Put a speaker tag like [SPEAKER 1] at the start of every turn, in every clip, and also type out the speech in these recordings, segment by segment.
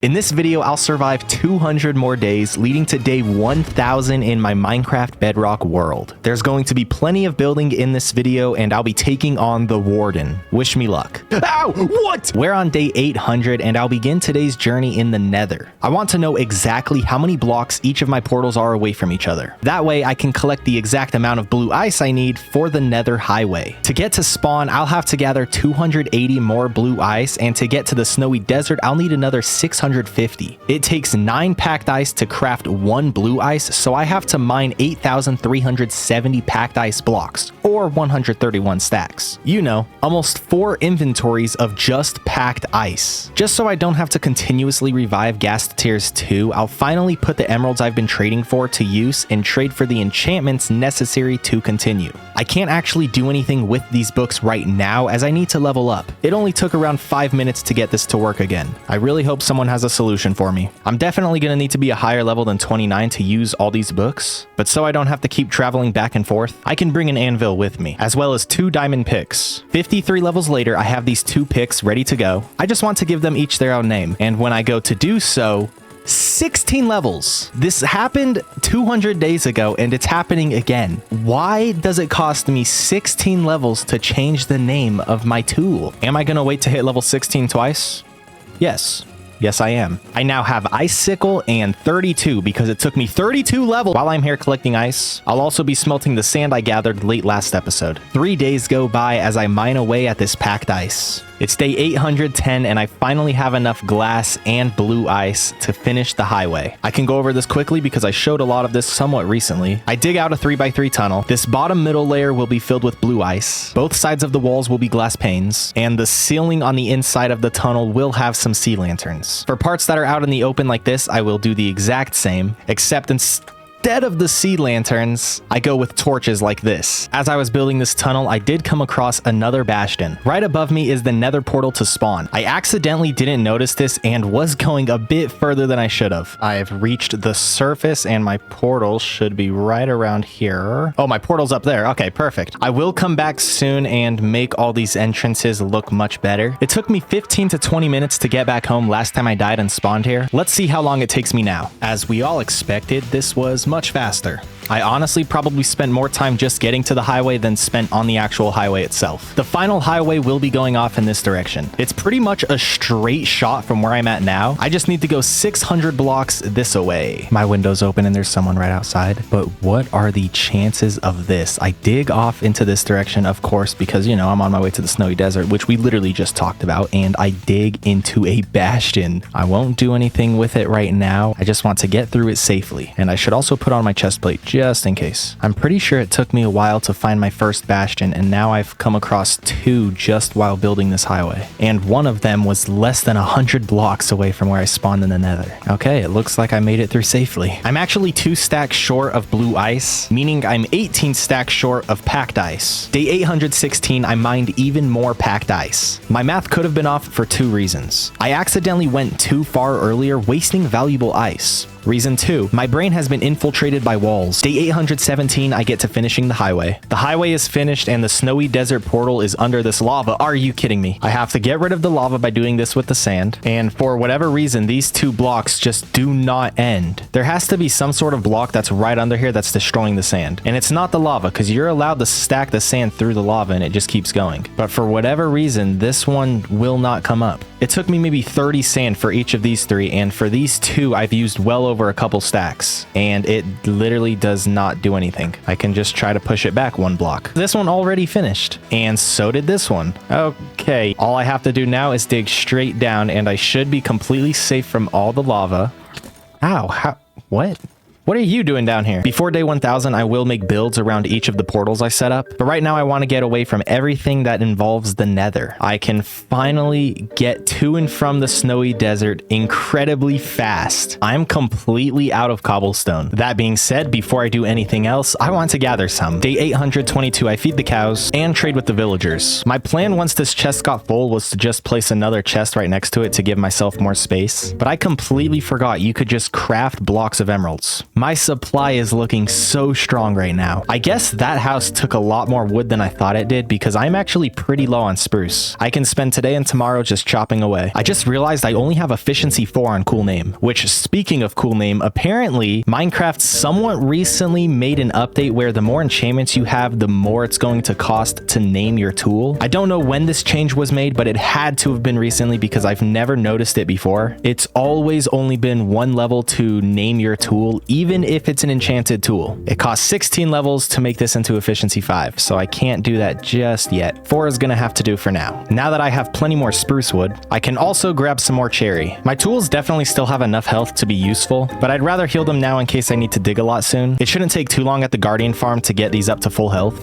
[SPEAKER 1] In this video, I'll survive 200 more days, leading to day 1000 in my Minecraft Bedrock world. There's going to be plenty of building in this video, and I'll be taking on the Warden. Wish me luck. Ow! What? We're on day 800, and I'll begin today's journey in the Nether. I want to know exactly how many blocks each of my portals are away from each other. That way, I can collect the exact amount of blue ice I need for the Nether highway. To get to spawn, I'll have to gather 280 more blue ice, and to get to the snowy desert, I'll need another 650. It takes 9 packed ice to craft 1 blue ice, so I have to mine 8,370 packed ice blocks, or 131 stacks. You know, almost 4 inventories of just packed ice. Just so I don't have to continuously revive gas to tiers 2, I'll finally put the emeralds I've been trading for to use and trade for the enchantments necessary to continue. I can't actually do anything with these books right now as I need to level up. It only took around 5 minutes to get this to work again. I really hope someone has a solution for me. I'm definitely going to need to be a higher level than 29 to use all these books, but so I don't have to keep traveling back and forth, I can bring an anvil with me, as well as 2 diamond picks. 53 levels later, I have these 2 picks ready to go. I just want to give them each their own name, and when I go to do so, 16 levels. This happened 200 days ago and it's happening again. Why does it cost me 16 levels to change the name of my tool? Am I gonna wait to hit level 16 twice? Yes. Yes, I am. I now have Icicle and 32 because it took me 32 levels. While I'm here collecting ice, I'll also be smelting the sand I gathered late last episode. 3 days go by as I mine away at this packed ice. It's day 810 and I finally have enough glass and blue ice to finish the highway. I can go over this quickly because I showed a lot of this somewhat recently. I dig out a 3x3 tunnel. This bottom middle layer will be filled with blue ice. Both sides of the walls will be glass panes, and the ceiling on the inside of the tunnel will have some sea lanterns. For parts that are out in the open like this, I will do the exact same, except instead of the sea lanterns, I go with torches like this. As I was building this tunnel, I did come across another bastion. Right above me is the nether portal to spawn. I accidentally didn't notice this and was going a bit further than I should have. I've reached the surface and my portal should be right around here. Oh, my portal's up there. Okay, perfect. I will come back soon and make all these entrances look much better. It took me 15 to 20 minutes to get back home last time I died and spawned here. Let's see how long it takes me now. As we all expected, this was much faster. I honestly probably spent more time just getting to the highway than spent on the actual highway itself. The final highway will be going off in this direction. It's pretty much a straight shot from where I'm at now. I just need to go 600 blocks this away. My window's open and there's someone right outside, but what are the chances of this? I dig off into this direction, of course, because, you know, I'm on my way to the snowy desert, which we literally just talked about, and I dig into a bastion. I won't do anything with it right now. I just want to get through it safely, and I should also put on my chest plate just in case. I'm pretty sure it took me a while to find my first bastion, and now I've come across 2 just while building this highway. And one of them was less than 100 blocks away from where I spawned in the nether. Okay, it looks like I made it through safely. I'm actually 2 stacks short of blue ice, meaning I'm 18 stacks short of packed ice. Day 816, I mined even more packed ice. My math could have been off for 2 reasons. I accidentally went too far earlier, wasting valuable ice. Reason 2, my brain has been infiltrated by walls. Day 817, I get to finishing the highway. The highway is finished and the snowy desert portal is under this lava. Are you kidding me? I have to get rid of the lava by doing this with the sand. And for whatever reason, these 2 blocks just do not end. There has to be some sort of block that's right under here that's destroying the sand. And it's not the lava because you're allowed to stack the sand through the lava and it just keeps going. But for whatever reason, this one will not come up. It took me maybe 30 sand for each of these 3, and for these 2, I've used well over a couple stacks, and it literally does not do anything. I can just try to push it back 1 block. This one already finished, and so did this one. Okay, all I have to do now is dig straight down, and I should be completely safe from all the lava. Ow, how, what? What are you doing down here? Before day 1000, I will make builds around each of the portals I set up, but right now I want to get away from everything that involves the nether. I can finally get to and from the snowy desert incredibly fast. I'm completely out of cobblestone. That being said, before I do anything else, I want to gather some. Day 822, I feed the cows and trade with the villagers. My plan once this chest got full was to just place another chest right next to it to give myself more space, but I completely forgot you could just craft blocks of emeralds. My supply is looking so strong right now. I guess that house took a lot more wood than I thought it did because I'm actually pretty low on spruce. I can spend today and tomorrow just chopping away. I just realized I only have efficiency 4 on cool name, which, speaking of cool name, apparently Minecraft somewhat recently made an update where the more enchantments you have, the more it's going to cost to name your tool. I don't know when this change was made, but it had to have been recently because I've never noticed it before. It's always only been 1 level to name your tool, even if it's an enchanted tool. It costs 16 levels to make this into efficiency 5, so I can't do that just yet. 4 is gonna have to do for now. Now that I have plenty more spruce wood, I can also grab some more cherry. My tools definitely still have enough health to be useful, but I'd rather heal them now in case I need to dig a lot soon. It shouldn't take too long at the Guardian farm to get these up to full health.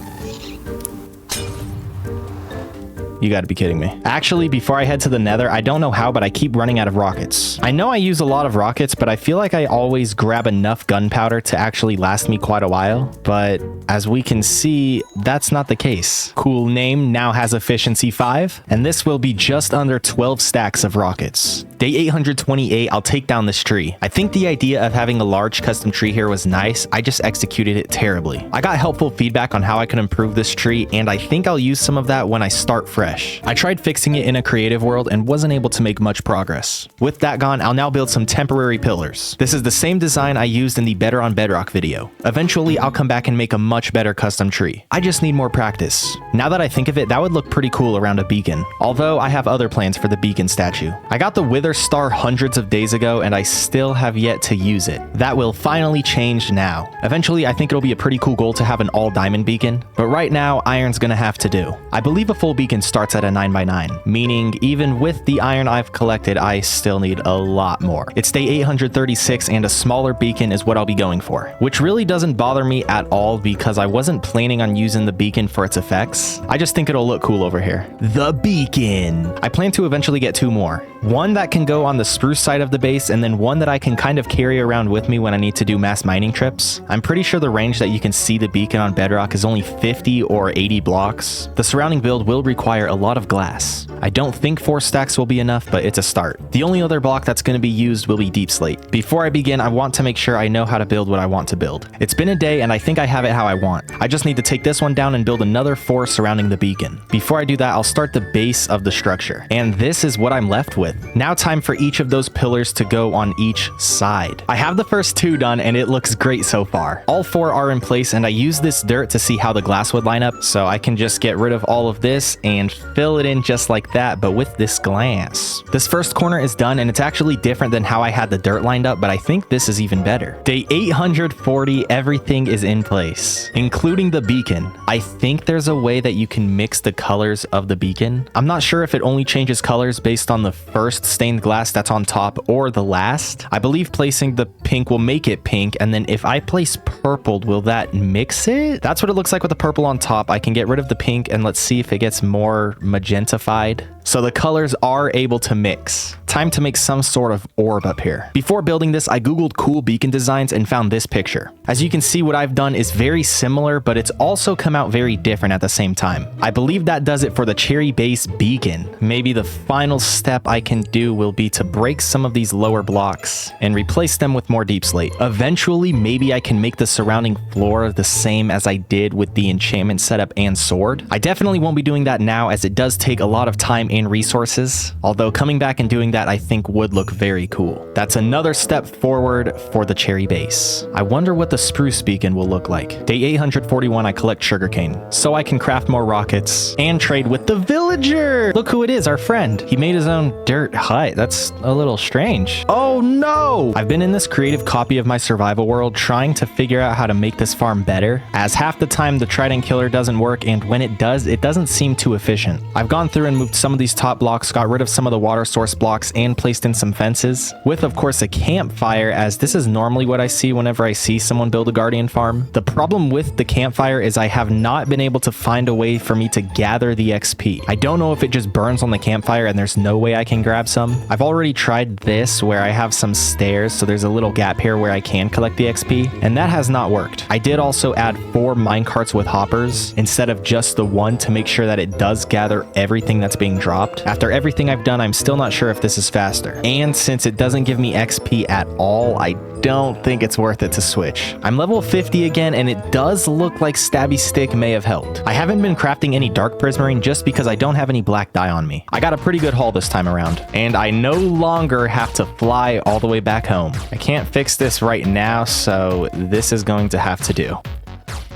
[SPEAKER 1] You gotta be kidding me. Actually, before I head to the nether, I don't know how, but I keep running out of rockets. I know I use a lot of rockets, but I feel like I always grab enough gunpowder to actually last me quite a while. But as we can see, that's not the case. Cool name now has efficiency 5, and this will be just under 12 stacks of rockets. Day 828, I'll take down this tree. I think the idea of having a large custom tree here was nice. I just executed it terribly. I got helpful feedback on how I can improve this tree, and I think I'll use some of that when I start fresh. I tried fixing it in a creative world and wasn't able to make much progress. With that gone, I'll now build some temporary pillars. This is the same design I used in the Better on Bedrock video. Eventually, I'll come back and make a much better custom tree. I just need more practice. Now that I think of it, that would look pretty cool around a beacon. Although I have other plans for the beacon statue. I got the Wither Star hundreds of days ago and I still have yet to use it. That will finally change now. Eventually, I think it'll be a pretty cool goal to have an all diamond beacon, but right now, iron's gonna have to do. I believe a full beacon starts at a 9x9, meaning even with the iron I've collected, I still need a lot more. It's day 836 and a smaller beacon is what I'll be going for, which really doesn't bother me at all because I wasn't planning on using the beacon for its effects. I just think it'll look cool over here. The beacon. I plan to eventually get 2 more. One that can go on the spruce side of the base and then one that I can kind of carry around with me when I need to do mass mining trips. I'm pretty sure the range that you can see the beacon on Bedrock is only 50 or 80 blocks. The surrounding build will require a lot of glass. I don't think 4 stacks will be enough, but it's a start. The only other block that's going to be used will be deep slate. Before I begin, I want to make sure I know how to build what I want to build. It's been a day and I think I have it how I want. I just need to take this one down and build another 4 surrounding the beacon. Before I do that, I'll start the base of the structure. And this is what I'm left with. Now time for each of those pillars to go on each side. I have the first 2 done and it looks great so far. All 4 are in place and I use this dirt to see how the glass would line up, so I can just get rid of all of this and fill it in just like that, but with this glass. This first corner is done and it's actually different than how I had the dirt lined up, but I think this is even better. Day 840, everything is in place, including the beacon. I think there's a way that you can mix the colors of the beacon. I'm not sure if it only changes colors based on the first stained glass that's on top or the last. I believe placing the pink will make it pink, and then if I place purple, will that mix it? That's what it looks like with the purple on top. I can get rid of the pink and let's see if it gets more magentified. So the colors are able to mix. Time to make some sort of orb up here. Before building this, I googled cool beacon designs and found this picture. As you can see, what I've done is very similar, but it's also come out very different at the same time. I believe that does it for the cherry base beacon. Maybe the final step I can do will be to break some of these lower blocks and replace them with more deep slate. Eventually, maybe I can make the surrounding floor the same as I did with the enchantment setup and sword. I definitely won't be doing that now as it does take a lot of time and resources, although coming back and doing that I think would look very cool. That's another step forward for the cherry base. I wonder what the spruce beacon will look like. Day 841, I collect sugarcane so I can craft more rockets and trade with the villager. Look who it is, our friend. He made his own dirt hut. That's a little strange. Oh no! I've been in this creative copy of my survival world trying to figure out how to make this farm better, as half the time the trident killer doesn't work, and when it does, it doesn't seem too efficient. I've gone through and moved some of these top blocks, got rid of some of the water source blocks, and placed in some fences, with of course a campfire, as this is normally what I see whenever I see someone build a guardian farm. The problem with the campfire is I have not been able to find a way for me to gather the XP. I don't know if it just burns on the campfire and there's no way I can grab some. I've already tried this where I have some stairs, so there's a little gap here where I can collect the XP, and that has not worked. I did also add 4 minecarts with hoppers instead of just the one to make sure that it does gather everything that's being dropped. dropped. After everything I've done, I'm still not sure if this is faster. And since it doesn't give me XP at all, I don't think it's worth it to switch. I'm level 50 again, and it does look like Stabby Stick may have helped. I haven't been crafting any Dark Prismarine just because I don't have any black dye on me. I got a pretty good haul this time around, and I no longer have to fly all the way back home. I can't fix this right now, so this is going to have to do.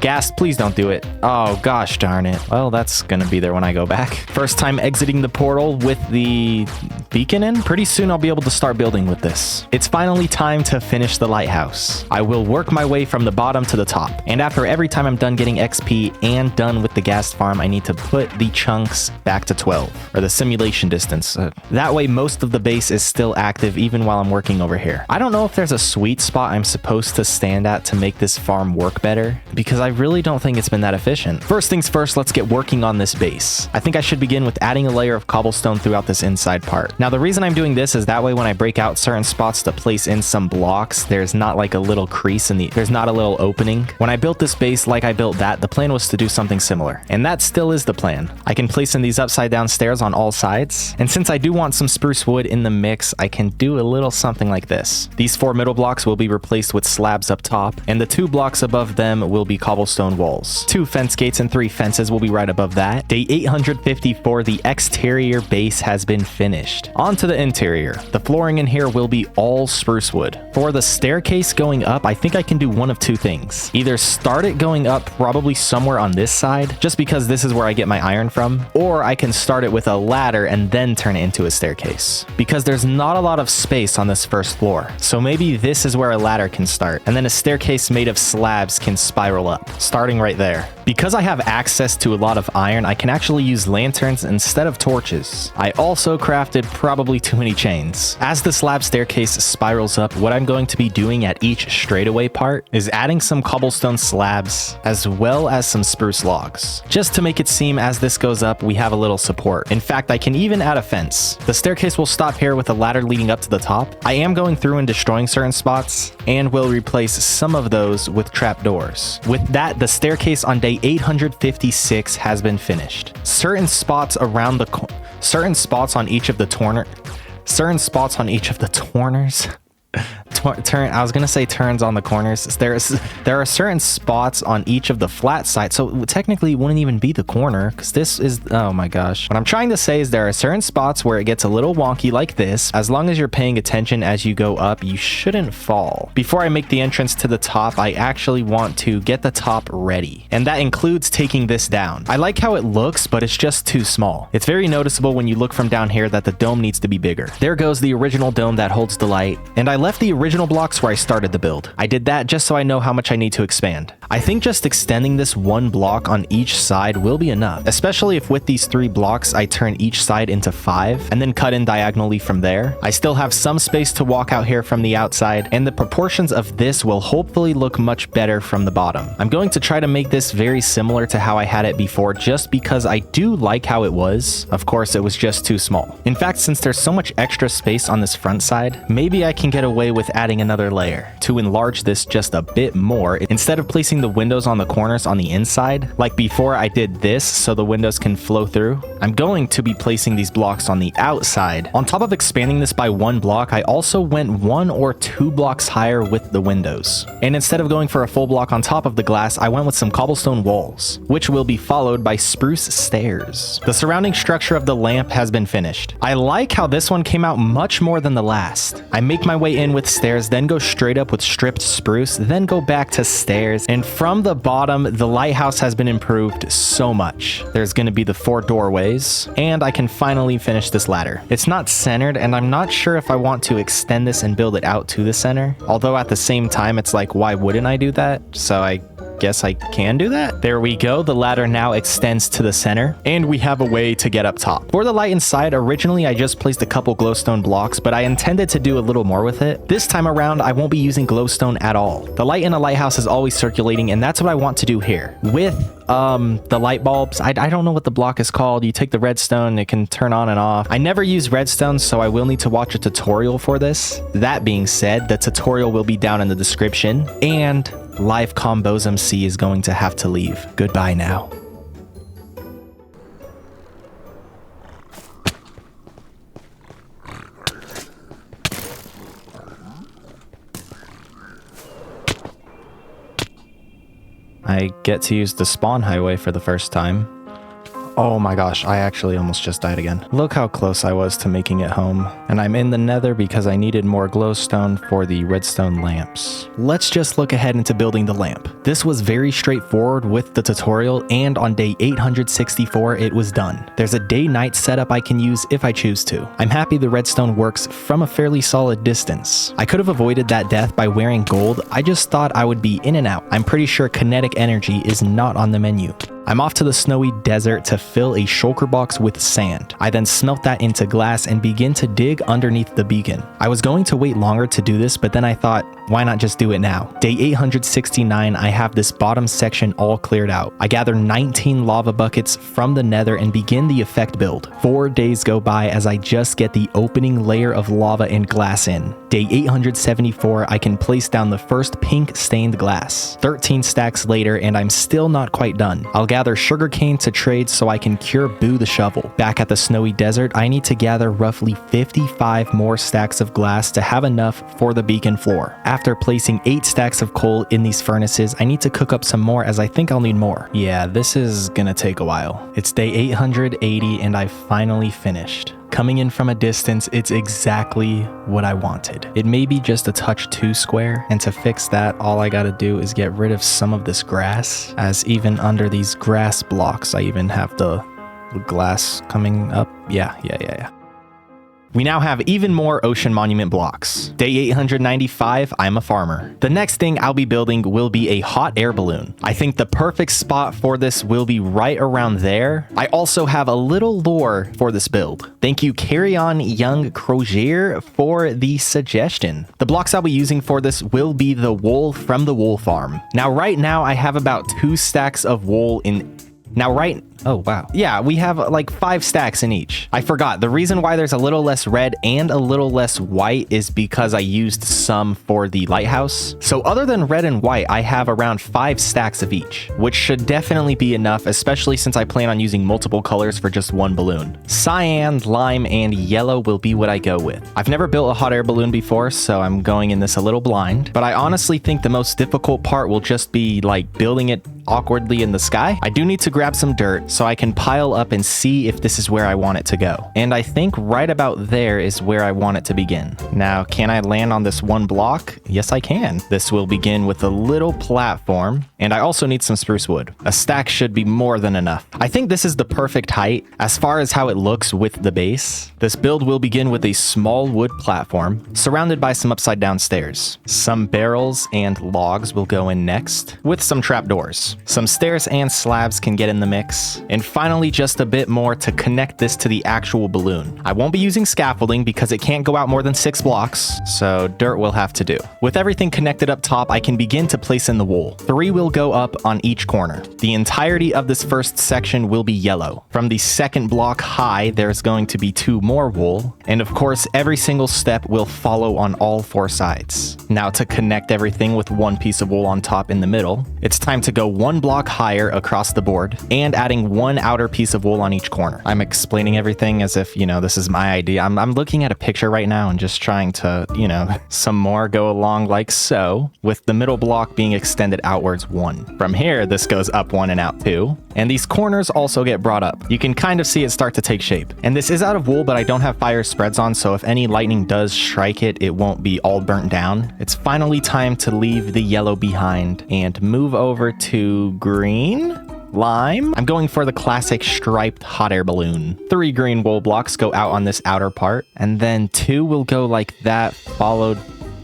[SPEAKER 1] Ghast, please don't do it. Oh, gosh darn it. Well, that's gonna be there when I go back. First time exiting the portal with the beacon in. Pretty soon I'll be able to start building with this. It's finally time to finish the lighthouse. I will work my way from the bottom to the top. And after every time I'm done getting XP and done with the ghast farm, I need to put the chunks back to 12, or the simulation distance. That way most of the base is still active even while I'm working over here. I don't know if there's a sweet spot I'm supposed to stand at to make this farm work better, because I really don't think it's been that efficient. First things first, let's get working on this base. I think I should begin with adding a layer of cobblestone throughout this inside part. Now, the reason I'm doing this is that way when I break out certain spots to place in some blocks, there's not like a little crease there's not a little opening. When I built this base like I built that, the plan was to do something similar. And that still is the plan. I can place in these upside down stairs on all sides. And since I do want some spruce wood in the mix, I can do a little something like this. These 4 middle blocks will be replaced with slabs up top, and the 2 blocks above them will be cobblestone walls. 2 fence gates and 3 fences will be right above that. Day 854, the exterior base has been finished. On to the interior. The flooring in here will be all spruce wood. For the staircase going up, I think I can do one of 2 things. Either start it going up probably somewhere on this side, just because this is where I get my iron from, or I can start it with a ladder and then turn it into a staircase. Because there's not a lot of space on this first floor, so maybe this is where a ladder can start, and then a staircase made of slabs can spiral up, starting right there. Because I have access to a lot of iron, I can actually use lanterns instead of torches. I also crafted probably too many chains. As the slab staircase spirals up, what I'm going to be doing at each straightaway part is adding some cobblestone slabs as well as some spruce logs, just to make it seem as this goes up we have a little support. In fact, I can even add a fence. The staircase will stop here with a ladder leading up to the top. I am going through and destroying certain spots and will replace some of those with trapdoors. With that, the staircase on day 856 has been finished. Certain spots on each of the corners I was gonna say turns on the corners. There are certain spots on each of the flat sides, so technically it wouldn't even be the corner, because this is, oh my gosh. What I'm trying to say is there are certain spots where it gets a little wonky like this. As long as you're paying attention as you go up, you shouldn't fall. Before I make the entrance to the top, I actually want to get the top ready, and that includes taking this down. I like how it looks, but it's just too small. It's very noticeable when you look from down here that the dome needs to be bigger. There goes the original dome that holds the light, and I left the original blocks where I started the build. I did that just so I know how much I need to expand. I think just extending this 1 block on each side will be enough, especially if with these 3 blocks I turn each side into 5 and then cut in diagonally from there. I still have some space to walk out here from the outside, and the proportions of this will hopefully look much better from the bottom. I'm going to try to make this very similar to how I had it before, just because I do like how it was. Of course, it was just too small. In fact, since there's so much extra space on this front side, maybe I can get away with adding another layer to enlarge this just a bit more. Instead of placing the windows on the corners on the inside, like before I did this so the windows can flow through, I'm going to be placing these blocks on the outside. On top of expanding this by 1 block, I also went 1 or 2 blocks higher with the windows. And instead of going for a full block on top of the glass, I went with some cobblestone walls, which will be followed by spruce stairs. The surrounding structure of the lamp has been finished. I like how this one came out much more than the last. I make my way in with stairs, then go straight up with stripped spruce, then go back to stairs, and from the bottom, the lighthouse has been improved so much. There's going to be the 4 doorways, and I can finally finish this ladder. It's not centered, and I'm not sure if I want to extend this and build it out to the center, although at the same time, it's like, why wouldn't I do that? So I guess I can do that. There we go. The ladder now extends to the center, and we have a way to get up top. For the light inside, originally I just placed a couple glowstone blocks, but I intended to do a little more with it. This time around, I won't be using glowstone at all. The light in a lighthouse is always circulating, and that's what I want to do here. With the light bulbs, I don't know what the block is called. You take the redstone, it can turn on and off. I never use redstone, so I will need to watch a tutorial for this. That being said, the tutorial will be down in the description, and Live Combos MC is going to have to leave. Goodbye now. I get to use the spawn highway for the first time. Oh my gosh, I actually almost just died again. Look how close I was to making it home. And I'm in the nether because I needed more glowstone for the redstone lamps. Let's just look ahead into building the lamp. This was very straightforward with the tutorial, and on day 864 it was done. There's a day-night setup I can use if I choose to. I'm happy the redstone works from a fairly solid distance. I could have avoided that death by wearing gold, I just thought I would be in and out. I'm pretty sure kinetic energy is not on the menu. I'm off to the snowy desert to fill a shulker box with sand. I then smelt that into glass and begin to dig underneath the beacon. I was going to wait longer to do this, but then I thought, why not just do it now? Day 869, I have this bottom section all cleared out. I gather 19 lava buckets from the nether and begin the effect build. 4 days go by as I just get the opening layer of lava and glass in. Day 874, I can place down the first pink stained glass. 13 stacks later, and I'm still not quite done. I'll gather sugarcane to trade so I can cure Boo the shovel. Back at the snowy desert, I need to gather roughly 55 more stacks of glass to have enough for the beacon floor. After placing 8 stacks of coal in these furnaces, I need to cook up some more as I think I'll need more. Yeah, this is gonna take a while. It's day 880 and I finally finished. Coming in from a distance, it's exactly what I wanted. It may be just a touch too square, and to fix that, all I gotta do is get rid of some of this grass, as even under these grass blocks, I even have the glass coming up. Yeah. We now have even more ocean monument blocks. Day 895, I'm a farmer. The next thing I'll be building will be a hot air balloon. I think the perfect spot for this will be right around there. I also have a little lore for this build. Thank you, Carry On Young Crozier, for the suggestion. The blocks I'll be using for this will be the wool from the wool farm. Now, right now, I have about 2 stacks of wool in... Oh, wow. Yeah, we have like 5 stacks in each. I forgot. The reason why there's a little less red and a little less white is because I used some for the lighthouse. So other than red and white, I have around 5 stacks of each, which should definitely be enough, especially since I plan on using multiple colors for just one balloon. Cyan, lime, and yellow will be what I go with. I've never built a hot air balloon before, so I'm going in this a little blind, but I honestly think the most difficult part will just be like building it awkwardly in the sky. I do need to grab some dirt so I can pile up and see if this is where I want it to go. And I think right about there is where I want it to begin. Now, can I land on this one block? Yes, I can. This will begin with a little platform, and I also need some spruce wood. A stack should be more than enough. I think this is the perfect height as far as how it looks with the base. This build will begin with a small wood platform surrounded by some upside down stairs. Some barrels and logs will go in next, with some trapdoors. Some stairs and slabs can get in the mix. And finally, just a bit more to connect this to the actual balloon. I won't be using scaffolding because it can't go out more than 6 blocks, so dirt will have to do. With everything connected up top, I can begin to place in the wool. 3 will go up on each corner. The entirety of this first section will be yellow. From the second block high, there's going to be 2 more wool, and of course, every single step will follow on all 4 sides. Now, to connect everything with 1 piece of wool on top in the middle, it's time to go 1 block higher across the board and adding 1 outer piece of wool on each corner. I'm explaining everything as if, this is my idea. I'm looking at a picture right now and just trying to, some more go along like so, with the middle block being extended outwards 1. From here, this goes up 1 and out 2, and these corners also get brought up. You can kind of see it start to take shape. And this is out of wool, but I don't have fire spreads on, so if any lightning does strike it, it won't be all burnt down. It's finally time to leave the yellow behind and move over to green? Lime? I'm going for the classic striped hot air balloon. 3 green wool blocks go out on this outer part, and then 2 will go like that, followed...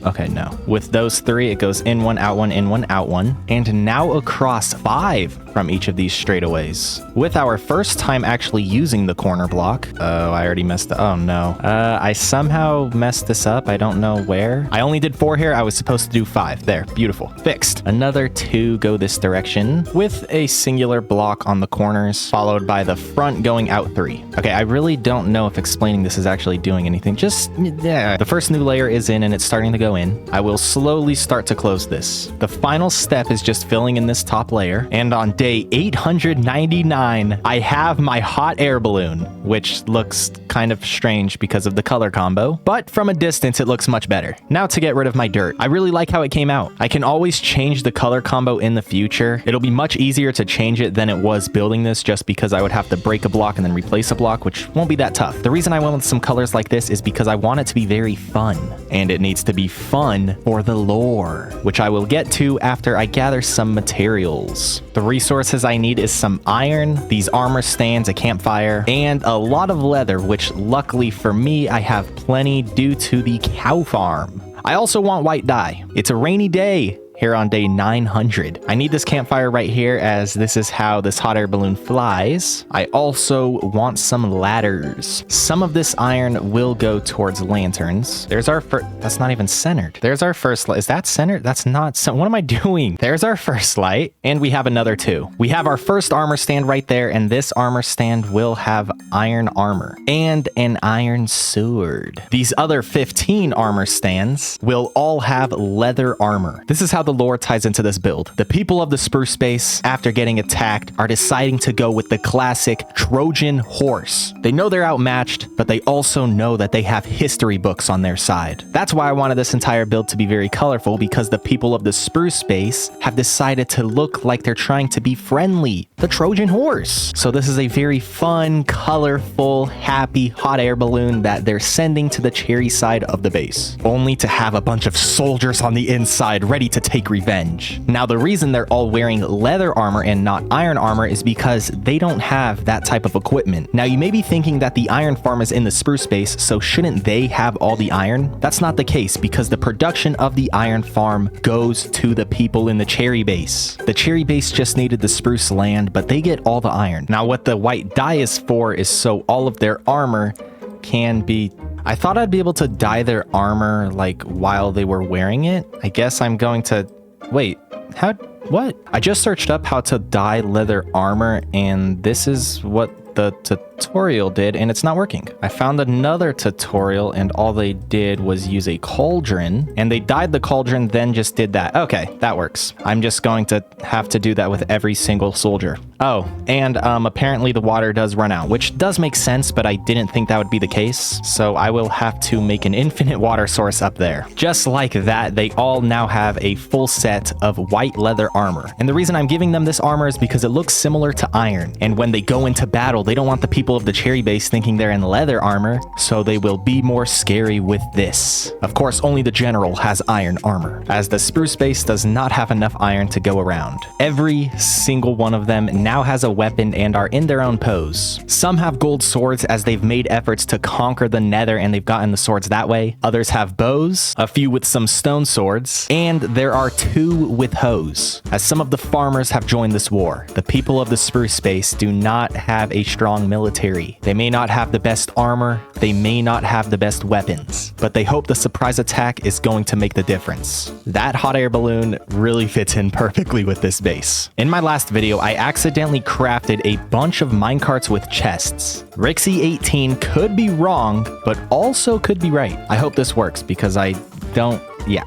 [SPEAKER 1] Okay, no. With those 3, it goes in 1, out 1, in 1, out 1, and now across 5 from each of these straightaways. With our first time actually using the corner block. Oh, I already messed up. Oh, no. I somehow messed this up. I don't know where. I only did 4 here. I was supposed to do 5. There. Beautiful. Fixed. Another 2 go this direction with a singular block on the corners, followed by the front going out 3. Okay, I really don't know if explaining this is actually doing anything. Just, yeah. The first new layer is in, and it's starting to go go in. I will slowly start to close this. The final step is just filling in this top layer. And on day 899, I have my hot air balloon, which looks kind of strange because of the color combo, but from a distance, it looks much better. Now to get rid of my dirt. I really like how it came out. I can always change the color combo in the future. It'll be much easier to change it than it was building this, just because I would have to break a block and then replace a block, which won't be that tough. The reason I went with some colors like this is because I want it to be very fun, and it needs to be fun for the lore, which I will get to after I gather some materials. The resources I need is some iron, these armor stands, a campfire, and a lot of leather, which luckily for me, I have plenty due to the cow farm. I also want white dye. It's a rainy day here on day 900. I need this campfire right here, as this is how this hot air balloon flies. I also want some ladders. Some of this iron will go towards lanterns. There's our first, that's not even centered. There's our first light. Is that centered? That's not, what am I doing? There's our first light, and we have another two. We have our first armor stand right there, and this armor stand will have iron armor and an iron sword. These other 15 armor stands will all have leather armor. This is how the lore ties into this build. The people of the spruce space, after getting attacked, are deciding to go with the classic Trojan horse. They know they're outmatched, but they also know that they have history books on their side. That's why I wanted this entire build to be very colorful, because the people of the spruce space have decided to look like they're trying to be friendly. The Trojan horse. So this is a very fun, colorful, happy hot air balloon that they're sending to the cherry side of the base, only to have a bunch of soldiers on the inside ready to take revenge. Now, the reason they're all wearing leather armor and not iron armor is because they don't have that type of equipment. Now, you may be thinking that the iron farm is in the spruce space, so shouldn't they have all the iron? That's not the case, because the production of the iron farm goes to the people in the cherry base. The cherry base just needed the spruce land, but they get all the iron. Now, what the white dye is for is so all of their armor can be... I thought I'd be able to dye their armor like while they were wearing it. I guess I'm going to... Wait, how... What? I just searched up how to dye leather armor, and this is what the tutorial did, and it's not working. I found another tutorial, and all they did was use a cauldron, and they dyed the cauldron, then just did that. Okay, that works. I'm just going to have to do that with every single soldier. Oh, and apparently the water does run out, which does make sense, but I didn't think that would be the case, so I will have to make an infinite water source up there. Just like that, they all now have a full set of white leather armor, and the reason I'm giving them this armor is because it looks similar to iron, and when they go into battle, they don't want the people of the cherry base thinking they're in leather armor, so they will be more scary with this. Of course, only the general has iron armor, as the spruce base does not have enough iron to go around. Every single one of them now has a weapon and are in their own pose. Some have gold swords, as they've made efforts to conquer the nether and they've gotten the swords that way. Others have bows, a few with some stone swords, and there are 2 with hoes, as some of the farmers have joined this war. The people of the spruce space do not have a strong military. They may not have the best armor, they may not have the best weapons, but they hope the surprise attack is going to make the difference. That hot air balloon really fits in perfectly with this base. In my last video, I accidentally crafted a bunch of minecarts with chests. Rixie18 could be wrong, but also could be right. I hope this works, because I don't... Yeah,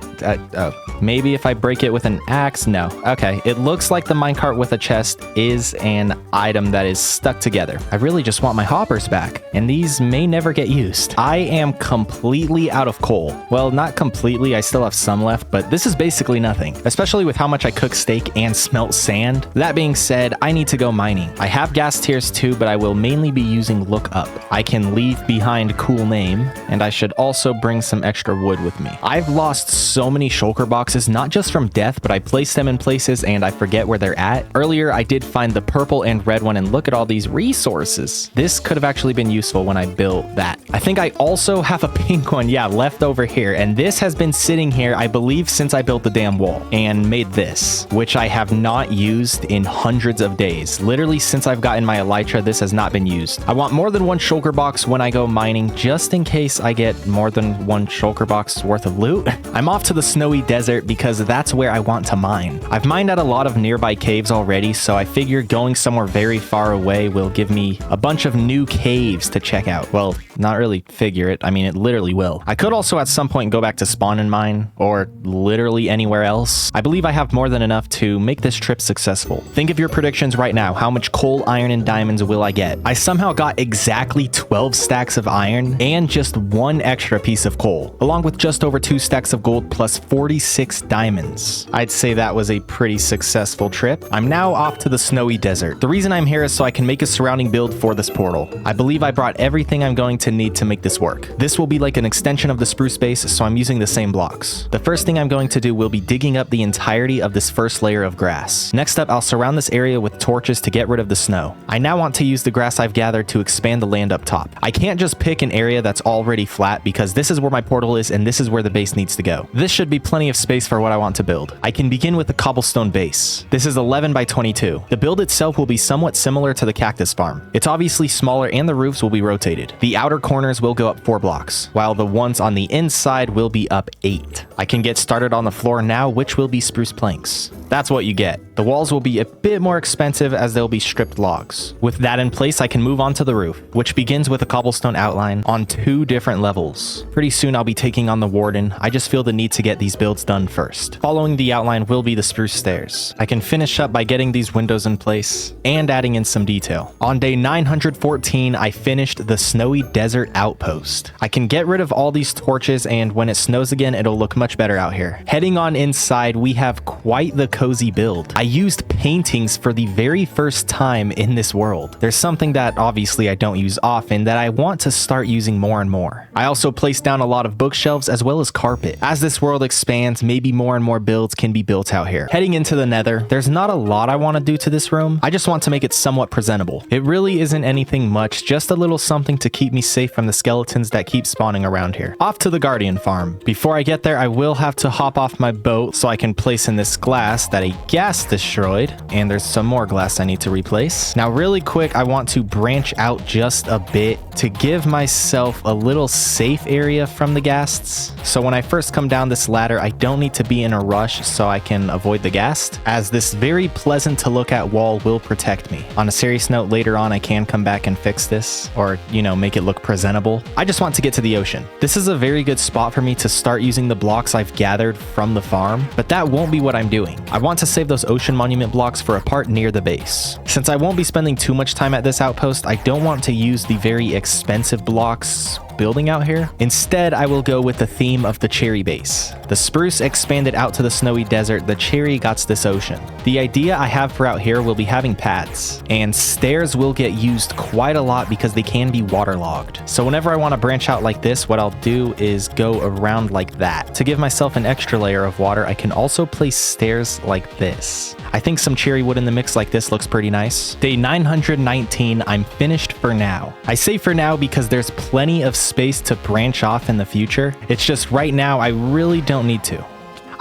[SPEAKER 1] maybe if I break it with an axe? No. Okay, it looks like the minecart with a chest is an item that is stuck together. I really just want my hoppers back, and these may never get used. I am completely out of coal. Well, not completely, I still have some left, but this is basically nothing, especially with how much I cook steak and smelt sand. That being said, I need to go mining. I have gas tiers too, but I will mainly be using look up. I can leave behind cool name, and I should also bring some extra wood with me. I've lost so many shulker boxes, not just from death, but I placed them in places and I forget where they're at. Earlier, I did find the purple and red one, and look at all these resources. This could have actually been useful when I built that. I think I also have a pink one, yeah, left over here, and this has been sitting here, I believe, since I built the damn wall and made this, which I have not used in hundreds of days. Literally, since I've gotten my elytra, this has not been used. I want more than one shulker box when I go mining, just in case I get more than one shulker box worth of loot. I'm off to the snowy desert because that's where I want to mine. I've mined at a lot of nearby caves already, so I figure going somewhere very far away will give me a bunch of new caves to check out. Well, not really figure it. I mean, it literally will. I could also at some point go back to spawn and mine, or literally anywhere else. I believe I have more than enough to make this trip successful. Think of your predictions right now. How much coal, iron, and diamonds will I get? I somehow got exactly 12 stacks of iron and just one extra piece of coal, along with just over 2 stacks of gold plus 46 diamonds. I'd say that was a pretty successful trip. I'm now off to the snowy desert. The reason I'm here is so I can make a surrounding build for this portal. I believe I brought everything I'm going to need to make this work. This will be like an extension of the spruce base, so I'm using the same blocks. The first thing I'm going to do will be digging up the entirety of this first layer of grass. Next up, I'll surround this area with torches to get rid of the snow. I now want to use the grass I've gathered to expand the land up top. I can't just pick an area that's already flat because this is where my portal is and this is where the base needs to go. This should be plenty of space for what I want to build. I can begin with the cobblestone base. This is 11 by 22. The build itself will be somewhat similar to the cactus farm. It's obviously smaller and the roofs will be rotated. The outer corners will go up 4 blocks, while the ones on the inside will be up 8. I can get started on the floor now, which will be spruce planks. That's what you get. The walls will be a bit more expensive as they'll be stripped logs. With that in place, I can move on to the roof, which begins with a cobblestone outline on 2 different levels. Pretty soon I'll be taking on the warden. I just feel the need to get these builds done first. Following the outline will be the spruce stairs. I can finish up by getting these windows in place and adding in some detail. On day 914, I finished the snowy desert outpost. I can get rid of all these torches, and when it snows again, it'll look much better out here. Heading on inside, we have quite the cozy build. I used paintings for the very first time in this world. There's something that obviously I don't use often that I want to start using more and more. I also placed down a lot of bookshelves as well as carpet. As this world expands, maybe more and more builds can be built out here. Heading into the nether, there's not a lot I want to do to this room. I just want to make it somewhat presentable. It really isn't anything much, just a little something to keep me safe from the skeletons that keep spawning around here. Off to the guardian farm. Before I get there, I will have to hop off my boat so I can place in this glass that a ghast destroyed, and there's some more glass I need to replace. Now really quick, I want to branch out just a bit to give myself a little safe area from the ghasts. So when I first come down this ladder, I don't need to be in a rush so I can avoid the ghast, as this very pleasant to look at wall will protect me. On a serious note, later on I can come back and fix this, or make it look presentable. I just want to get to the ocean. This is a very good spot for me to start using the blocks I've gathered from the farm, but that won't be what I'm doing. I want to save those ocean monument blocks for a part near the base. Since I won't be spending too much time at this outpost, I don't want to use the very expensive blocks building out here. Instead, I will go with the theme of the cherry base. The spruce expanded out to the snowy desert, the cherry got this ocean. The idea I have for out here will be having paths, and stairs will get used quite a lot because they can be waterlogged. So whenever I want to branch out like this, what I'll do is go around like that. To give myself an extra layer of water, I can also place stairs like this. I think some cherry wood in the mix like this looks pretty nice. Day 919, I'm finished for now. I say for now because there's plenty of space to branch off in the future. It's just right now I really don't need to.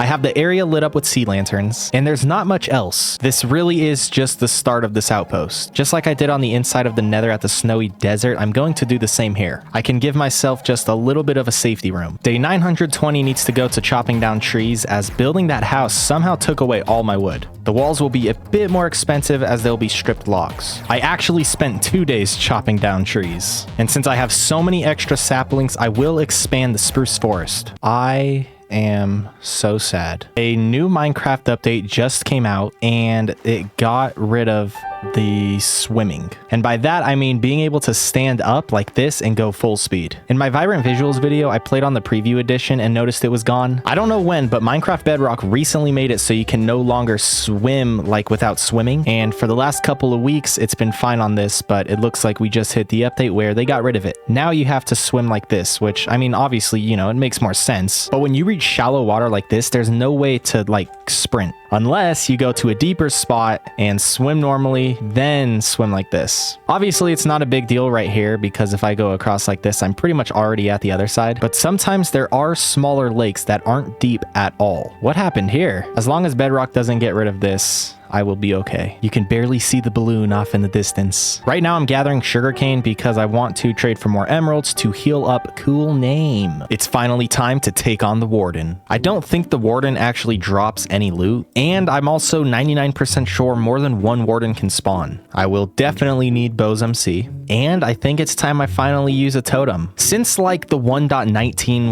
[SPEAKER 1] I have the area lit up with sea lanterns, and there's not much else. This really is just the start of this outpost. Just like I did on the inside of the nether at the snowy desert, I'm going to do the same here. I can give myself just a little bit of a safety room. Day 920 needs to go to chopping down trees, as building that house somehow took away all my wood. The walls will be a bit more expensive as they'll be stripped logs. I actually spent 2 days chopping down trees. And since I have so many extra saplings, I will expand the spruce forest. I am so sad. A new Minecraft update just came out and it got rid of the swimming. And by that, I mean being able to stand up like this and go full speed. In my Vibrant Visuals video, I played on the preview edition and noticed it was gone. I don't know when, but Minecraft Bedrock recently made it so you can no longer swim like without swimming. And for the last couple of weeks, it's been fine on this, but it looks like we just hit the update where they got rid of it. Now you have to swim like this, which I mean, obviously, it makes more sense. But when you reach shallow water like this, there's no way to sprint. Unless you go to a deeper spot and swim normally, then swim like this. Obviously, it's not a big deal right here because if I go across like this, I'm pretty much already at the other side. But sometimes there are smaller lakes that aren't deep at all. What happened here? As long as Bedrock doesn't get rid of this, I will be okay. You can barely see the balloon off in the distance. Right now I'm gathering sugarcane because I want to trade for more emeralds to heal up. Cool name. It's finally time to take on the warden. I don't think the warden actually drops any loot, and I'm also 99% sure more than one warden can spawn. I will definitely need Bo's MC, and I think it's time I finally use a totem. Since like the 1.19,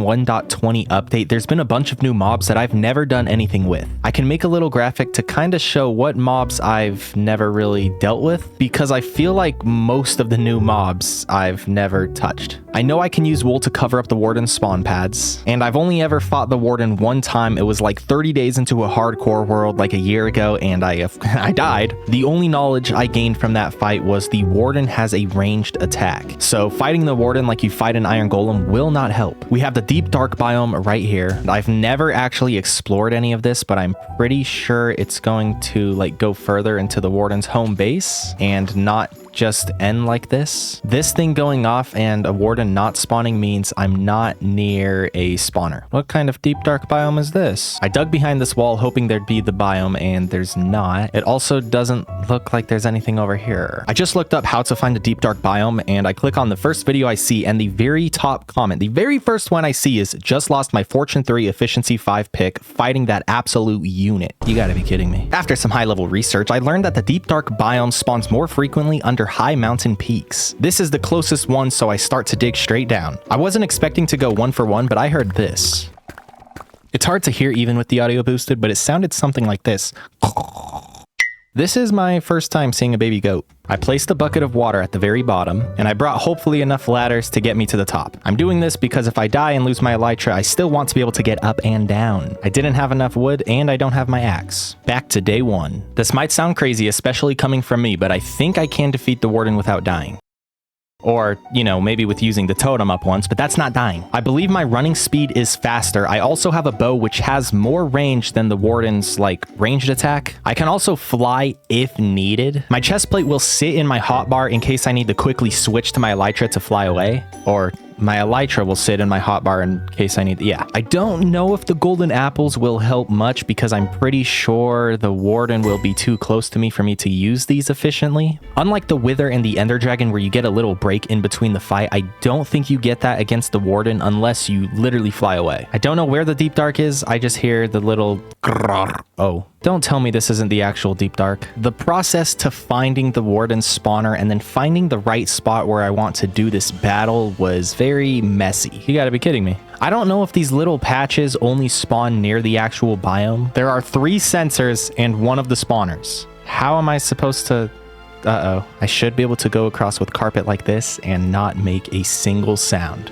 [SPEAKER 1] 1.20 update, there's been a bunch of new mobs that I've never done anything with. I can make a little graphic to kind of show what mobs I've never really dealt with, because I feel like most of the new mobs I've never touched. I know I can use wool to cover up the warden's spawn pads, and I've only ever fought the warden one time. It was like 30 days into a hardcore world like a year ago, and I died. The only knowledge I gained from that fight was the warden has a ranged attack. So fighting the warden like you fight an iron golem will not help. We have the deep dark biome right here. I've never actually explored any of this, but I'm pretty sure it's going to like go further into the warden's home base and not just end like this. This thing going off and a warden not spawning means I'm not near a spawner. What kind of deep dark biome is this? I dug behind this wall hoping there'd be the biome, and there's not. It also doesn't look like there's anything over here. I just looked up how to find a deep dark biome, and I click on the first video I see, and the very top comment, the very first one I see is just lost my Fortune 3 efficiency 5 pick fighting that absolute unit. You gotta be kidding me. After some high level research, I learned that the deep dark biome spawns more frequently under high mountain peaks. This is the closest one, so I start to dig straight down. I wasn't expecting to go 1 for 1, but I heard this. It's hard to hear even with the audio boosted, but it sounded something like this. This is my first time seeing a baby goat. I placed a bucket of water at the very bottom, and I brought hopefully enough ladders to get me to the top. I'm doing this because if I die and lose my elytra, I still want to be able to get up and down. I didn't have enough wood, and I don't have my axe. Back to day 1. This might sound crazy, especially coming from me, but I think I can defeat the warden without dying. Or, you know, maybe with using the totem up once, but that's not dying. I believe my running speed is faster. I also have a bow which has more range than the warden's, like, ranged attack. I can also fly if needed. My chest plate will sit in my hotbar in case I need to quickly switch to my elytra to fly away. Or my elytra will sit in my hotbar in case I need... Yeah. I don't know if the golden apples will help much because I'm pretty sure the warden will be too close to me for me to use these efficiently. Unlike the wither and the ender dragon where you get a little break in between the fight, I don't think you get that against the warden unless you literally fly away. I don't know where the deep dark is. I just hear the little... Oh. Don't tell me this isn't the actual deep dark. The process to finding the warden's spawner and then finding the right spot where I want to do this battle was very messy. You gotta be kidding me. I don't know if these little patches only spawn near the actual biome. There are 3 sensors and 1 of the spawners. How am I supposed to... Uh-oh. I should be able to go across with carpet like this and not make a single sound.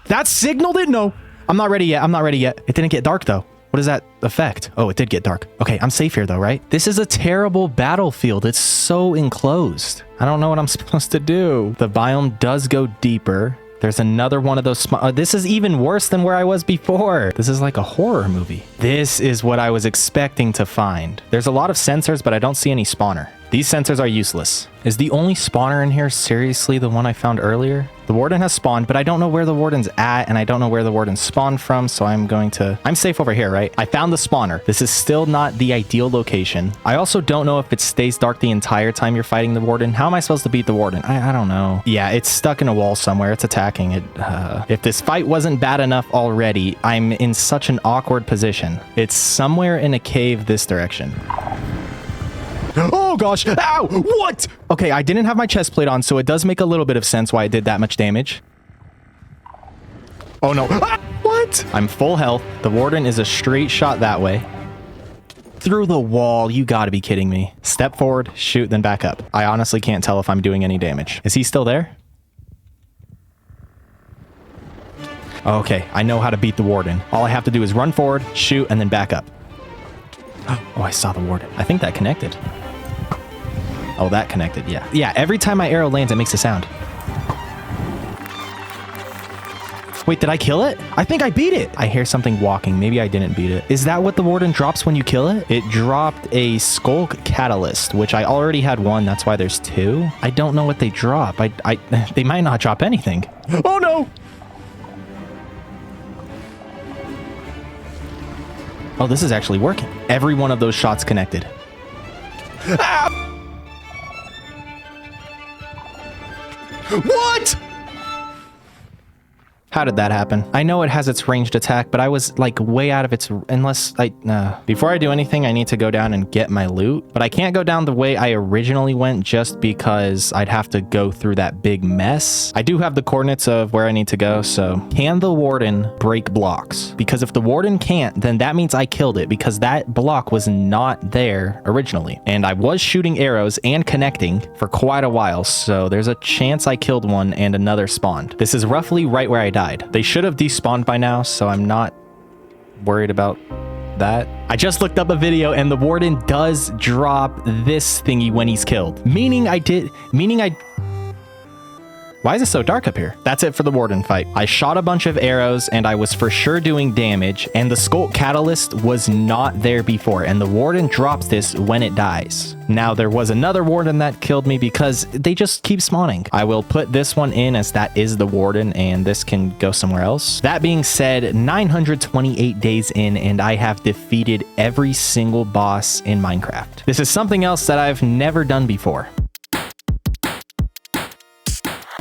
[SPEAKER 1] That signaled it? No. I'm not ready yet. I'm not ready yet. It didn't get dark though. What does that affect? Oh, it did get dark. Okay, I'm safe here though, right? This is a terrible battlefield. It's so enclosed. I don't know what I'm supposed to do. The biome does go deeper. There's another one of those this is even worse than where I was before. This is like a horror movie. This is what I was expecting to find. There's a lot of sensors, but I don't see any spawner. These sensors are useless. Is the only spawner in here seriously the one I found earlier? The warden has spawned, but I don't know where the warden's at, and I don't know where the warden spawned from, so I'm safe over here, right? I found the spawner. This is still not the ideal location. I also don't know if it stays dark the entire time you're fighting the warden. How am I supposed to beat the warden? I don't know. Yeah, it's stuck in a wall somewhere. It's attacking it. If this fight wasn't bad enough already, I'm in such an awkward position. It's somewhere in a cave this direction. Oh gosh, ow, what? Okay, I didn't have my chest plate on, so it does make a little bit of sense why it did that much damage. Oh no, what? I'm full health. The warden is a straight shot that way. Through the wall, you gotta be kidding me. Step forward, shoot, then back up. I honestly can't tell if I'm doing any damage. Is he still there? Okay, I know how to beat the warden. All I have to do is run forward, shoot, and then back up. Oh, I saw the warden. I think that connected. Oh, that connected, yeah. Yeah, every time my arrow lands, it makes a sound. Wait, did I kill it? I think I beat it. I hear something walking. Maybe I didn't beat it. Is that what the warden drops when you kill it? It dropped a skulk catalyst, which I already had 1. That's why there's 2. I don't know what they drop. They might not drop anything. Oh, no. Oh, this is actually working. Every one of those shots connected. Ah! What? How did that happen? I know it has its ranged attack, but I was like way out of its, unless I, Before I do anything, I need to go down and get my loot, but I can't go down the way I originally went just because I'd have to go through that big mess. I do have the coordinates of where I need to go, so can the warden break blocks? Because if the warden can't, then that means I killed it because that block was not there originally. And I was shooting arrows and connecting for quite a while, so there's a chance I killed one and another spawned. This is roughly right where I died. They should have despawned by now, so I'm not worried about that. I just looked up a video and the warden does drop this thingy when he's killed. Why is it so dark up here? That's it for the warden fight. I shot a bunch of arrows and I was for sure doing damage, and the Sculpt Catalyst was not there before, and the warden drops this when it dies. Now, there was another warden that killed me because they just keep spawning. I will put this one in as that is the warden, and this can go somewhere else. That being said, 928 days in, and I have defeated every single boss in Minecraft. This is something else that I've never done before.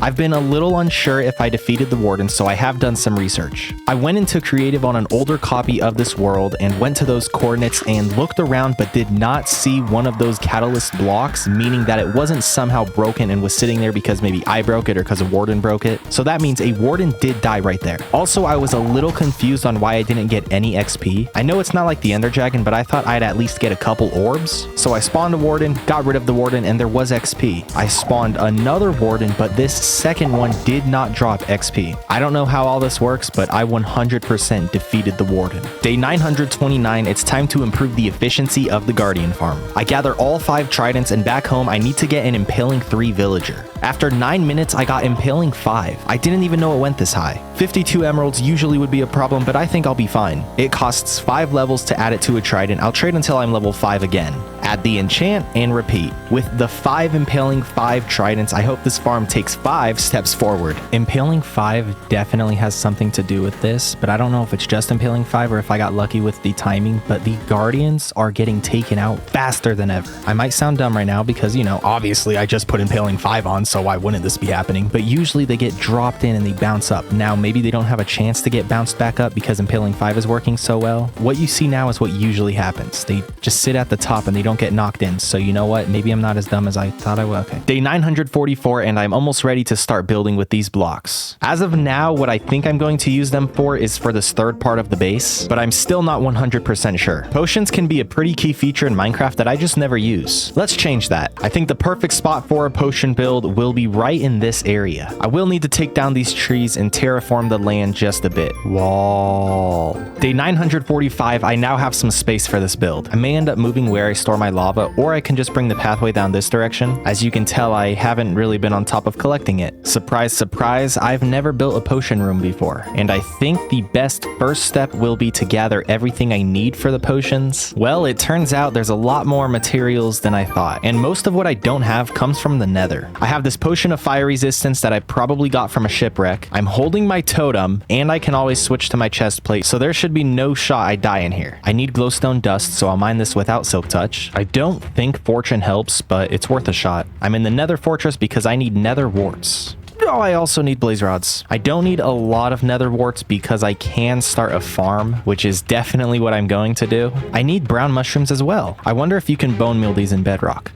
[SPEAKER 1] I've been a little unsure if I defeated the warden, so I have done some research. I went into creative on an older copy of this world and went to those coordinates and looked around but did not see one of those catalyst blocks, meaning that it wasn't somehow broken and was sitting there because maybe I broke it or because a warden broke it. So that means a warden did die right there. Also, I was a little confused on why I didn't get any XP. I know it's not like the Ender Dragon, but I thought I'd at least get a couple orbs. So I spawned a warden, got rid of the warden, and there was XP. I spawned another warden, but this second one did not drop XP. I don't know how all this works, but I 100% defeated the warden. Day 929, it's time to improve the efficiency of the Guardian farm. I gather all 5 tridents, and back home I need to get an Impaling 3 villager. After 9 minutes, I got Impaling 5. I didn't even know it went this high. 52 emeralds usually would be a problem, but I think I'll be fine. It costs 5 levels to add it to a trident. I'll trade until I'm level 5 again. Add the enchant and repeat. With the 5 Impaling 5 tridents, I hope this farm takes 5 steps forward. Impaling 5 definitely has something to do with this, but I don't know if it's just Impaling 5 or if I got lucky with the timing, but the Guardians are getting taken out faster than ever. I might sound dumb right now because, you know, obviously I just put Impaling 5 on, so why wouldn't this be happening? But usually they get dropped in and they bounce up. Now, maybe they don't have a chance to get bounced back up because Impaling 5 is working so well. What you see now is what usually happens. They just sit at the top and they don't get knocked in. So you know what? Maybe I'm not as dumb as I thought I was. Okay. Day 944, and I'm almost ready to start building with these blocks. As of now, what I think I'm going to use them for is for this third part of the base, but I'm still not 100% sure. Potions can be a pretty key feature in Minecraft that I just never use. Let's change that. I think the perfect spot for a potion build will be right in this area. I will need to take down these trees and terraform the land just a bit. Wall. Day 945, I now have some space for this build. I may end up moving where I store my lava, or I can just bring the pathway down this direction. As you can tell, I haven't really been on top of collecting it. Surprise, surprise, I've never built a potion room before, and I think the best first step will be to gather everything I need for the potions. Well, it turns out there's a lot more materials than I thought, and most of what I don't have comes from the nether. I have this potion of fire resistance that I probably got from a shipwreck. I'm holding my totem, and I can always switch to my chest plate, so there should be no shot I die in here. I need glowstone dust, so I'll mine this without silk touch. I don't think fortune helps, but it's worth a shot. I'm in the nether fortress because I need nether warts. Oh, I also need blaze rods. I don't need a lot of nether warts because I can start a farm, which is definitely what I'm going to do. I need brown mushrooms as well. I wonder if you can bone meal these in Bedrock.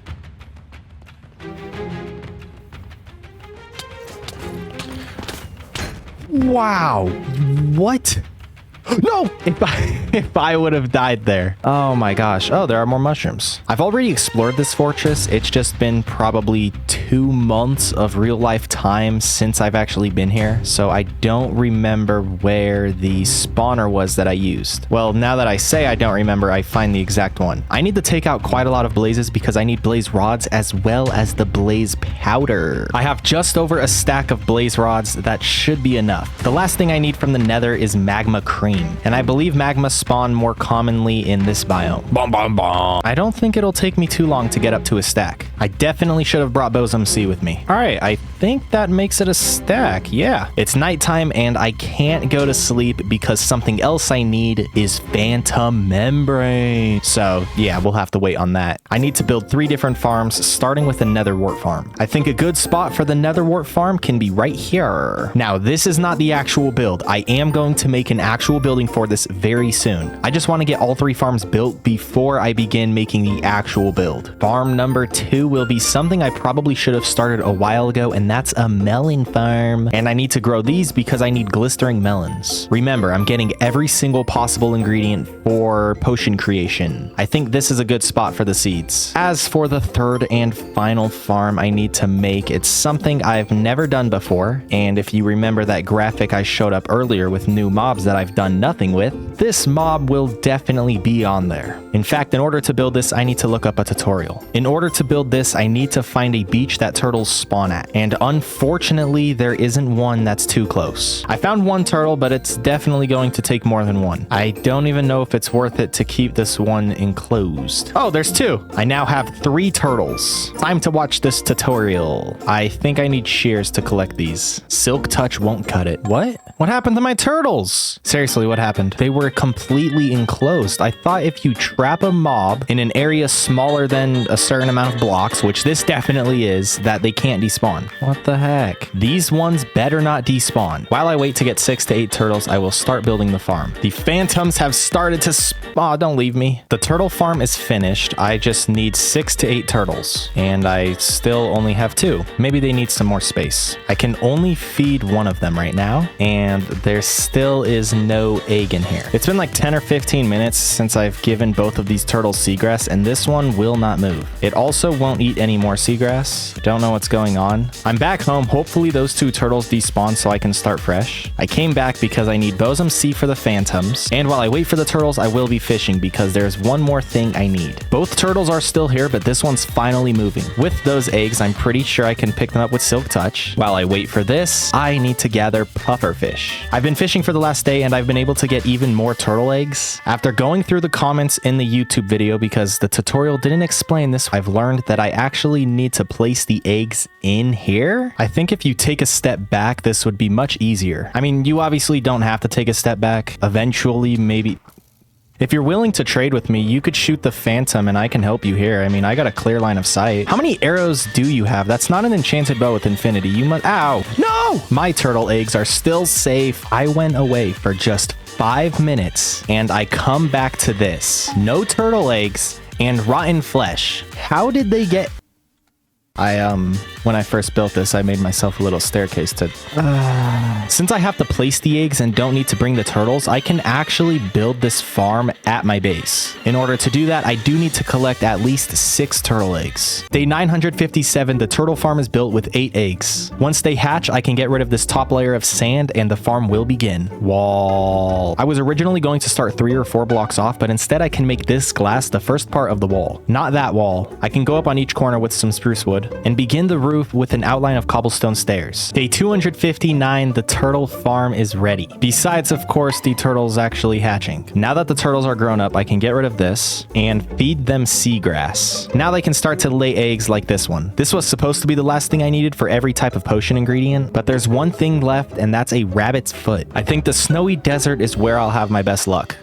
[SPEAKER 1] Wow. What? No! If I would have died there. Oh my gosh. Oh, there are more mushrooms. I've already explored this fortress. It's just been probably 2 months of real life time since I've actually been here. So I don't remember where the spawner was that I used. Well, now that I say I don't remember, I find the exact one. I need to take out quite a lot of blazes because I need blaze rods as well as the blaze powder. I have just over a stack of blaze rods. That should be enough. The last thing I need from the nether is magma cream. And I believe magma spawn more commonly in this biome. Bom, bom, bom. I don't think it'll take me too long to get up to a stack. I definitely should have brought Bosom C with me. All right, I think that makes it a stack. Yeah, it's nighttime and I can't go to sleep because something else I need is Phantom Membrane. So yeah, we'll have to wait on that. I need to build 3 different farms, starting with a nether wart farm. I think a good spot for the nether wart farm can be right here. Now, this is not the actual build. I am going to make an actual building for this very soon. I just want to get all 3 farms built before I begin making the actual build. Farm number 2 will be something I probably should have started a while ago, and that's a melon farm. And I need to grow these because I need glistering melons. Remember, I'm getting every single possible ingredient for potion creation. I think this is a good spot for the seeds. As for the 3rd and final farm I need to make, it's something I've never done before. And if you remember that graphic I showed up earlier with new mobs that I've done nothing with, this mob will definitely be on there. In fact, in order to build this, I need to look up a tutorial. In order to build this, I need to find a beach that turtles spawn at. And unfortunately, there isn't one that's too close. I found 1 turtle, but it's definitely going to take more than 1. I don't even know if it's worth it to keep this one enclosed. Oh, there's 2. I now have 3 turtles. Time to watch this tutorial. I think I need shears to collect these. Silk touch won't cut it. What? What happened to my turtles? Seriously, what happened? They were completely enclosed. I thought if you trap a mob in an area smaller than a certain amount of blocks, which this definitely is, that they can't despawn. What the heck? These ones better not despawn. While I wait to get 6 to 8 turtles, I will start building the farm. The phantoms have started to Aw, don't leave me. The turtle farm is finished. I just need 6 to 8 turtles, and I still only have 2. Maybe they need some more space. I can only feed one of them right now, and there still is no egg in here. It's been like 10 or 15 minutes since I've given both of these turtles seagrass, and this one will not move. It also won't eat any more seagrass. Don't know what's going on. I'm back home. Hopefully those 2 turtles despawn so I can start fresh. I came back because I need Bosom C for the phantoms, and while I wait for the turtles, I will be fishing because there's one more thing I need. Both turtles are still here, but this one's finally moving. With those eggs, I'm pretty sure I can pick them up with silk touch. While I wait for this, I need to gather pufferfish. I've been fishing for the last day, and I've been able to get even more turtle eggs. After going through the comments in the YouTube video, because the tutorial didn't explain this, I've learned that I actually need to place the eggs in here. I think if you take a step back, this would be much easier. I mean, you obviously don't have to take a step back. Eventually, maybe... If you're willing to trade with me, you could shoot the phantom and I can help you here. I mean, I got a clear line of sight. How many arrows do you have? That's not an enchanted bow with infinity. You must... Ow! No! My turtle eggs are still safe. I went away for just 5 minutes and I come back to this. No turtle eggs and rotten flesh. How did they get... When I first built this, I made myself a little staircase to... Since I have to place the eggs and don't need to bring the turtles, I can actually build this farm at my base. In order to do that, I do need to collect at least 6 turtle eggs. Day 957, the turtle farm is built with 8 eggs. Once they hatch, I can get rid of this top layer of sand and the farm will begin. Wall. I was originally going to start 3 or 4 blocks off, but instead I can make this glass the first part of the wall. Not that wall. I can go up on each corner with some spruce wood and begin the roof with an outline of cobblestone stairs. Day 259, the turtle farm is ready. Besides, of course, the turtles actually hatching. Now that the turtles are grown up, I can get rid of this and feed them seagrass. Now they can start to lay eggs like this one. This was supposed to be the last thing I needed for every type of potion ingredient, but there's one thing left, and that's a rabbit's foot. I think the snowy desert is where I'll have my best luck.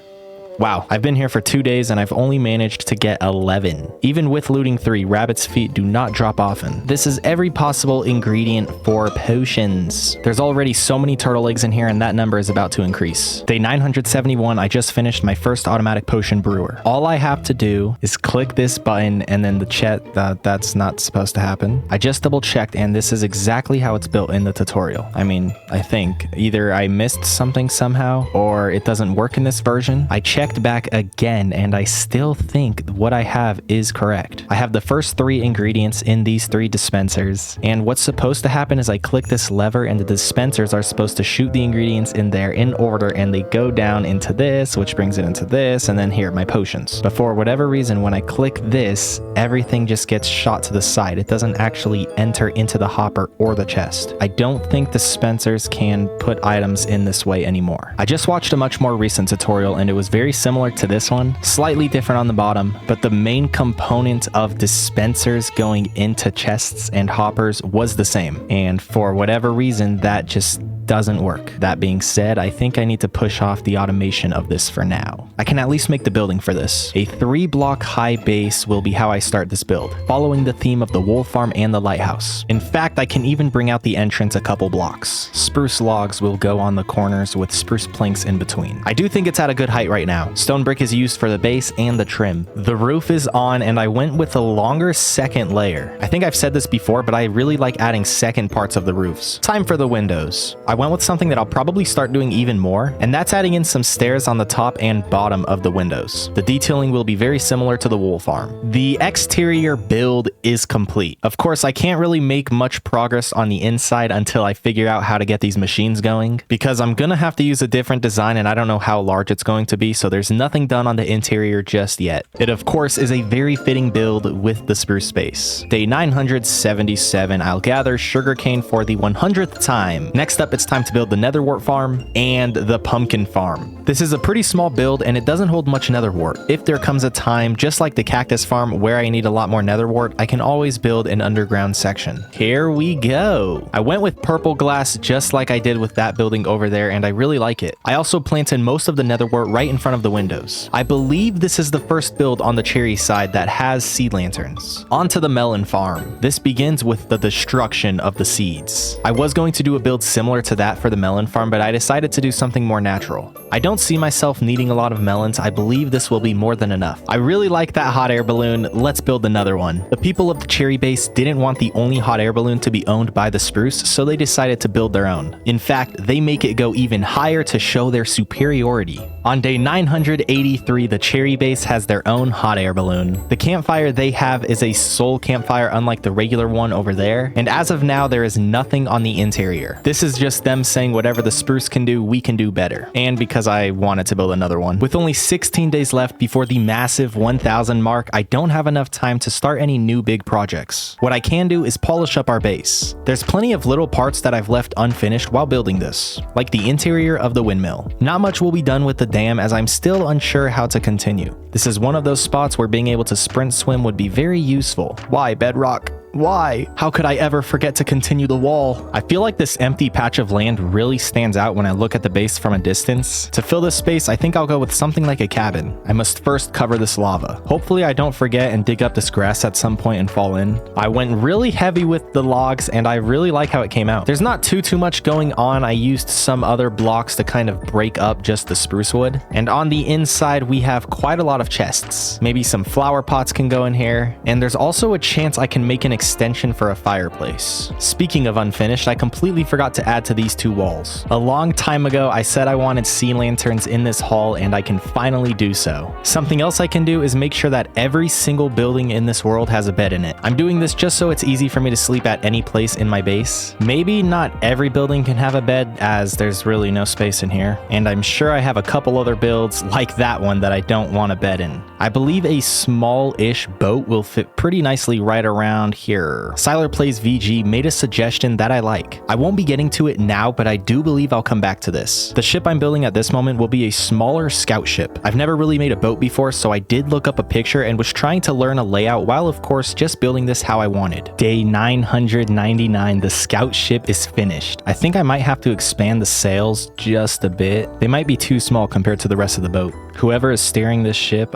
[SPEAKER 1] Wow, I've been here for 2 days and I've only managed to get 11. Even with looting 3, rabbit's feet do not drop often. This is every possible ingredient for potions. There's already so many turtle eggs in here and that number is about to increase. Day 971, I just finished my first automatic potion brewer. All I have to do is click this button and then the chat, that's not supposed to happen. I just double checked and this is exactly how it's built in the tutorial. I mean, I think either I missed something somehow or it doesn't work in this version. I checked back again and I still think what I have is correct. I have the first 3 ingredients in these 3 dispensers, and what's supposed to happen is I click this lever and the dispensers are supposed to shoot the ingredients in there in order, and they go down into this, which brings it into this, and then here, my potions. But for whatever reason, when I click this, everything just gets shot to the side. It doesn't actually enter into the hopper or the chest. I don't think dispensers can put items in this way anymore. I just watched a much more recent tutorial and it was very similar to this one, slightly different on the bottom, but the main component of dispensers going into chests and hoppers was the same. And for whatever reason, that just doesn't work. That being said, I think I need to push off the automation of this for now. I can at least make the building for this. A 3-block high base will be how I start this build, following the theme of the wool farm and the lighthouse. In fact, I can even bring out the entrance a couple blocks. Spruce logs will go on the corners with spruce planks in between. I do think it's at a good height right now. Stone brick is used for the base and the trim. The roof is on, and I went with a longer second layer. I think I've said this before, but I really like adding second parts of the roofs. Time for the windows. I went with something that I'll probably start doing even more, and that's adding in some stairs on the top and bottom of the windows. The detailing will be very similar to the wool farm. The exterior build is complete. Of course, I can't really make much progress on the inside until I figure out how to get these machines going, because I'm gonna have to use a different design and I don't know how large it's going to be, so there's nothing done on the interior just yet. It of course is a very fitting build with the spruce space. Day 977, I'll gather sugarcane for the 100th time. Next up, it's time to build the netherwort farm and the pumpkin farm. This is a pretty small build and it doesn't hold much netherwort. If there comes a time, just like the cactus farm, where I need a lot more netherwort, I can always build an underground section. Here we go. I went with purple glass just like I did with that building over there, and I really like it. I also planted most of the netherwort right in front of the windows. I believe this is the first build on the cherry side that has seed lanterns. On to the melon farm. This begins with the destruction of the seeds. I was going to do a build similar to that for the melon farm, but I decided to do something more natural. I don't see myself needing a lot of melons. I believe this will be more than enough. I really like that hot air balloon. Let's build another one. The people of the cherry base didn't want the only hot air balloon to be owned by the spruce, so they decided to build their own. In fact, they make it go even higher to show their superiority. On day 983, the cherry base has their own hot air balloon. The campfire they have is a soul campfire, unlike the regular one over there, and as of now, there is nothing on the interior. This is just them saying whatever the spruce can do, we can do better. And because I wanted to build another one. With only 16 days left before the massive 1000 mark, I don't have enough time to start any new big projects. What I can do is polish up our base. There's plenty of little parts that I've left unfinished while building this, like the interior of the windmill. Not much will be done with the dam, as I'm still unsure how to continue. This is one of those spots where being able to sprint swim would be very useful. Why, Bedrock? Why? How could I ever forget to continue the wall? I feel like this empty patch of land really stands out when I look at the base from a distance. To fill this space, I think I'll go with something like a cabin. I must first cover this lava. Hopefully I don't forget and dig up this grass at some point and fall in. I went really heavy with the logs and I really like how it came out. There's not too much going on. I used some other blocks to kind of break up just the spruce wood. And on the inside, we have quite a lot of chests. Maybe some flower pots can go in here. And there's also a chance I can make an extension for a fireplace. Speaking of unfinished, I completely forgot to add to these two walls. A long time ago, I said I wanted sea lanterns in this hall, and I can finally do so. Something else I can do is make sure that every single building in this world has a bed in it. I'm doing this just so it's easy for me to sleep at any place in my base. Maybe not every building can have a bed, as there's really no space in here, and I'm sure I have a couple other builds like that one that I don't want a bed in. I believe a small-ish boat will fit pretty nicely right around here. Siler Plays VG made a suggestion that I like. I won't be getting to it now, but I do believe I'll come back to this. The ship I'm building at this moment will be a smaller scout ship. I've never really made a boat before, so I did look up a picture and was trying to learn a layout while of course just building this how I wanted. Day 999, the scout ship is finished. I think I might have to expand the sails just a bit. They might be too small compared to the rest of the boat. Whoever is steering this ship,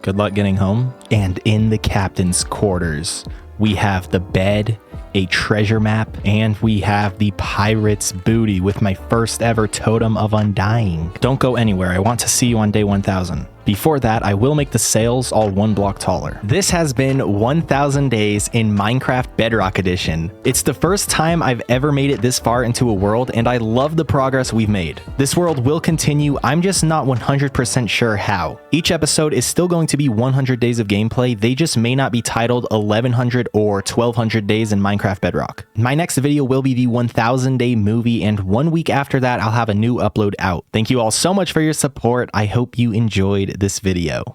[SPEAKER 1] good luck getting home. And in the captain's quarters, we have the bed, a treasure map, and we have the pirate's booty with my first ever totem of undying. Don't go anywhere. I want to see you on day 1000. Before that, I will make the sails all 1 block taller. This has been 1000 days in Minecraft Bedrock Edition. It's the first time I've ever made it this far into a world, and I love the progress we've made. This world will continue, I'm just not 100% sure how. Each episode is still going to be 100 days of gameplay, they just may not be titled 1100 or 1200 days in Minecraft Bedrock. My next video will be the 1000 day movie, and 1 week after that, I'll have a new upload out. Thank you all so much for your support. I hope you enjoyed this video.